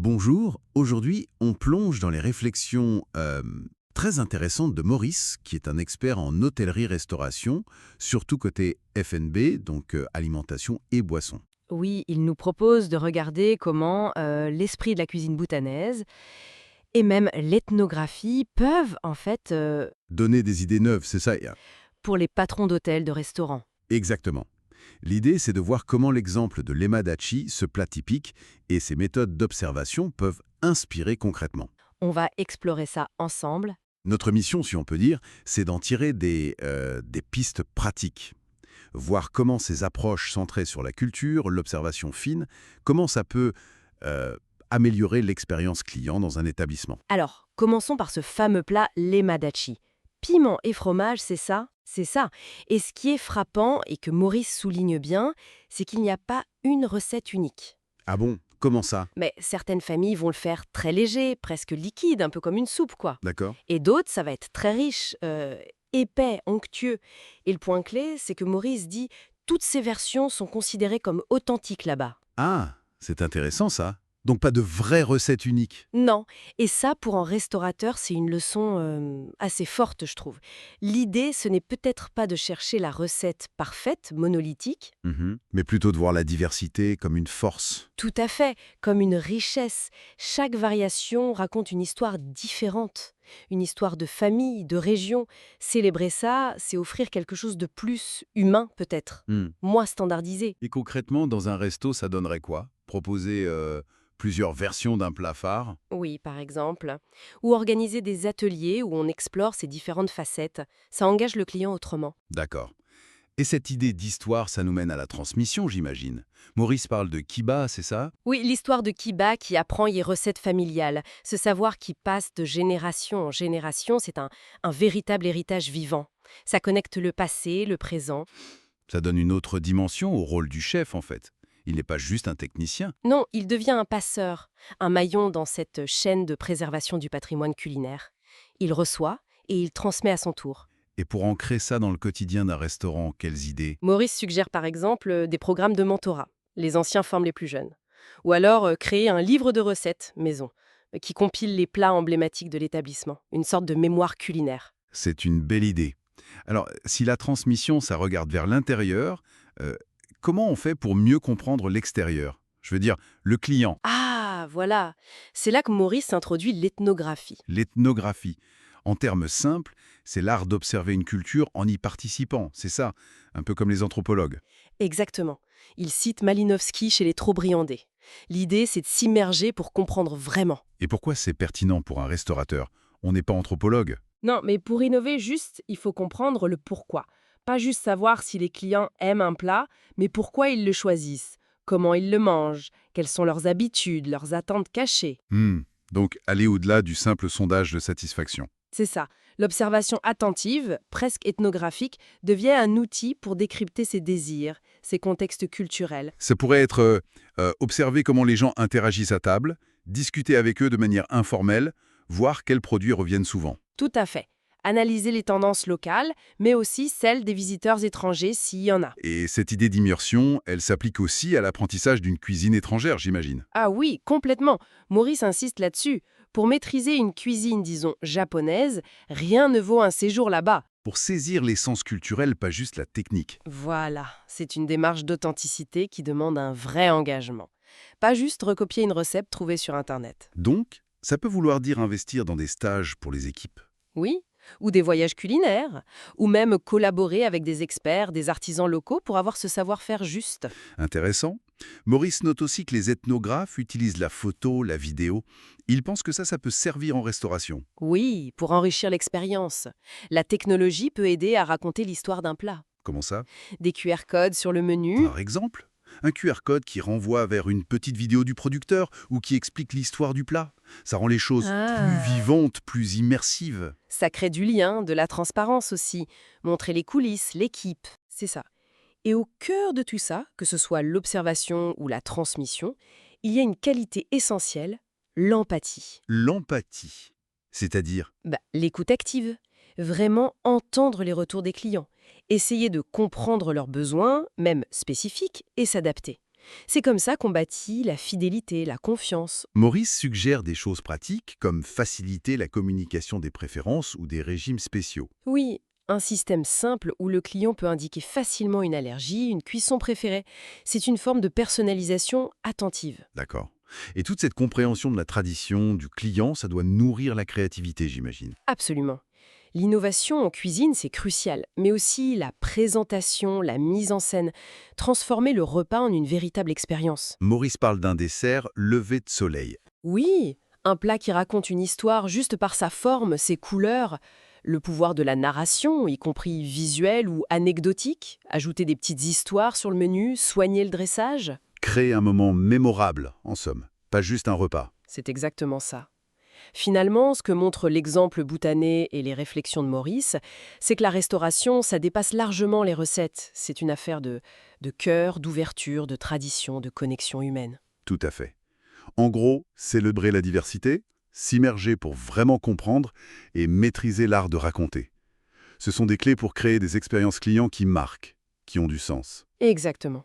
Bonjour, aujourd'hui on plonge dans les réflexions très intéressantes de Maurice, qui est un expert en hôtellerie-restauration, surtout côté F&B, donc alimentation et boissons. Oui, il nous propose de regarder comment l'esprit de la cuisine bhoutanaise et même l'ethnographie peuvent, en fait, Donner des idées neuves, c'est ça? pour les patrons d'hôtels, de restaurants. Exactement. L'idée, c'est de voir comment l'exemple de l'emadachi, ce plat typique, et ses méthodes d'observation peuvent inspirer concrètement. On va explorer ça ensemble. Notre mission, si on peut dire, c'est d'en tirer des pistes pratiques. Voir comment ces approches centrées sur la culture, l'observation fine, comment ça peut euh, améliorer l'expérience client dans un établissement. Alors, commençons par ce fameux plat l'emadachi. Piment et fromage, c'est ça? C'est ça. Et ce qui est frappant, et que Maurice souligne bien, c'est qu'il n'y a pas une recette unique. Ah bon? Comment ça? Mais certaines familles vont le faire très léger, presque liquide, un peu comme une soupe, quoi. D'accord. Et d'autres, ça va être très riche, épais, onctueux. Et le point clé, c'est que Maurice dit toutes ces versions sont considérées comme authentiques là-bas. Ah, c'est intéressant ça. Donc pas de vraie recette unique. Non. Et ça, pour un restaurateur, c'est une leçon assez forte, je trouve. L'idée, ce n'est peut-être pas de chercher la recette parfaite, monolithique. Mhm. Mais plutôt de voir la diversité comme une force. Tout à fait, comme une richesse. Chaque variation raconte une histoire différente, une histoire de famille, de région. Célébrer ça, c'est offrir quelque chose de plus humain peut-être, Hmm. moins standardisé. Et concrètement, dans un resto, ça donnerait quoi? Proposer plusieurs versions d'un plat phare? Oui, par exemple. Ou organiser des ateliers où on explore ces différentes facettes. Ça engage le client autrement. D'accord. Et cette idée d'histoire, ça nous mène à la transmission, j'imagine. Maurice parle de kiba, c'est ça? Oui, l'histoire de Kiba qui apprend les recettes familiales. Ce savoir qui passe de génération en génération, c'est un véritable héritage vivant. Ça connecte le passé, le présent. Ça donne une autre dimension au rôle du chef, en fait. Il n'est pas juste un technicien. Non, il devient un passeur, un maillon dans cette chaîne de préservation du patrimoine culinaire. Il reçoit et il transmet à son tour. Et pour ancrer ça dans le quotidien d'un restaurant, quelles idées? Maurice suggère par exemple des programmes de mentorat. Les anciens forment les plus jeunes. Ou alors créer un livre de recettes maison qui compile les plats emblématiques de l'établissement, une sorte de mémoire culinaire. C'est une belle idée. Alors, si la transmission, ça regarde vers l'intérieur, euh, comment on fait pour mieux comprendre l'extérieur? Je veux dire, le client, Ah, voilà. C'est là que Maurice introduit l'ethnographie. l'ethnographie. En termes simples, c'est l'art d'observer une culture en y participant, c'est ça, un peu comme les anthropologues. Exactement. Il cite Malinowski chez les Trobriandais. L'idée, c'est de s'immerger pour comprendre vraiment. Et pourquoi c'est pertinent pour un restaurateur? On n'est pas anthropologue. Non, mais pour innover juste, il faut comprendre le pourquoi. Pas juste savoir si les clients aiment un plat, mais pourquoi ils le choisissent, comment ils le mangent, quelles sont leurs habitudes, leurs attentes cachées. Hmm. Donc, aller au-delà du simple sondage de satisfaction. C'est ça. L'observation attentive, presque ethnographique, devient un outil pour décrypter ses désirs, ses contextes culturels. Ça pourrait être observer comment les gens interagissent à table, discuter avec eux de manière informelle, voir quels produits reviennent souvent. Tout à fait. Analyser les tendances locales, mais aussi celles des visiteurs étrangers s'il y en a. Et cette idée d'immersion, elle s'applique aussi à l'apprentissage d'une cuisine étrangère, j'imagine. Ah oui, complètement. Maurice insiste là-dessus. Pour maîtriser une cuisine, disons, japonaise, rien ne vaut un séjour là-bas. Pour saisir l'essence culturelle, pas juste la technique. Voilà, c'est une démarche d'authenticité qui demande un vrai engagement. Pas juste recopier une recette trouvée sur Internet. Donc, ça peut vouloir dire investir dans des stages pour les équipes. Oui, ou des voyages culinaires, ou même collaborer avec des experts, des artisans locaux pour avoir ce savoir-faire juste. Intéressant. Maurice note aussi que les ethnographes utilisent la photo, la vidéo. Il pense que ça peut servir en restauration. Oui, pour enrichir l'expérience. La technologie peut aider à raconter l'histoire d'un plat. Comment ça? Des QR codes sur le menu. Par exemple, un QR code qui renvoie vers une petite vidéo du producteur ou qui explique l'histoire du plat. Ça rend les choses plus Ah. vivantes, plus immersives. Ça crée du lien, de la transparence aussi. Montrer les coulisses, l'équipe, c'est ça. Et au cœur de tout ça, que ce soit l'observation ou la transmission, il y a une qualité essentielle, l'empathie. L'empathie, c'est-à-dire, L'écoute active. Vraiment entendre les retours des clients. Essayer de comprendre leurs besoins, même spécifiques, et s'adapter. C'est comme ça qu'on bâtit la fidélité, la confiance. Maurice suggère des choses pratiques comme faciliter la communication des préférences ou des régimes spéciaux. Oui, un système simple où le client peut indiquer facilement une allergie, une cuisson préférée. C'est une forme de personnalisation attentive. D'accord. Et toute cette compréhension de la tradition, du client, ça doit nourrir la créativité, j'imagine. Absolument. L'innovation en cuisine, c'est crucial, mais aussi la présentation, la mise en scène, transformer le repas en une véritable expérience. Maurice parle d'un dessert levé de soleil. Oui, un plat qui raconte une histoire juste par sa forme, ses couleurs, le pouvoir de la narration, y compris visuelle ou anecdotique, ajouter des petites histoires sur le menu, soigner le dressage. Créer un moment mémorable, en somme. Pas juste un repas. C'est exactement ça. Finalement, ce que montre l'exemple boutané et les réflexions de Maurice, c'est que la restauration, ça dépasse largement les recettes. C'est une affaire de cœur, d'ouverture, de tradition, de connexion humaine. Tout à fait. En gros, célébrer la diversité, s'immerger pour vraiment comprendre et maîtriser l'art de raconter. Ce sont des clés pour créer des expériences clients qui marquent, qui ont du sens. Exactement.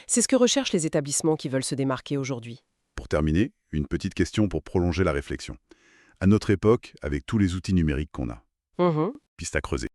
C'est ce que recherchent les établissements qui veulent se démarquer aujourd'hui. Pour terminer, une petite question pour prolonger la réflexion. À notre époque, avec tous les outils numériques qu'on a, Mhm. piste à creuser.